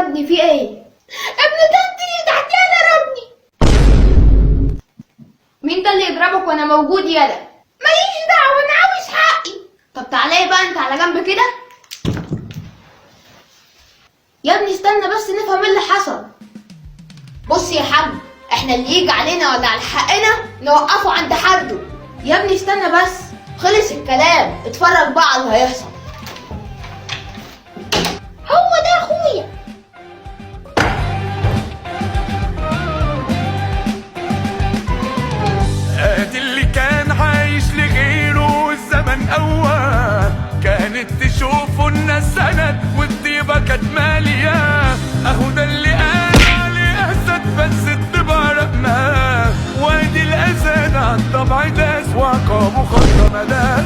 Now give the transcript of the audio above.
ابني في ايه؟ ابن تانتي تحتيها ضربني. مين ده اللي يضربك وانا موجود يالا؟ ماليش دعوه، انا عاوز حقي. طب تعالى بقى انت على جنب كده. يا ابني استنى بس نفهم ايه اللي حصل. بص يا حاج، احنا اللي يجي علينا ولا على حقنا نوقفه عند حده. يا ابني استنى بس، خلص الكلام، اتفرج بقى على اللي هيحصل. هو ده اخويا. ادي اللي كان عايش لغيره الزمن اول، كانت تشوفه الناس سند والطيبه كانت ماليه. اهو ده اللي قال عليه اسد بس الطبع رقمه، وادي الاسد عالطبع داس وعقابه خط مداه.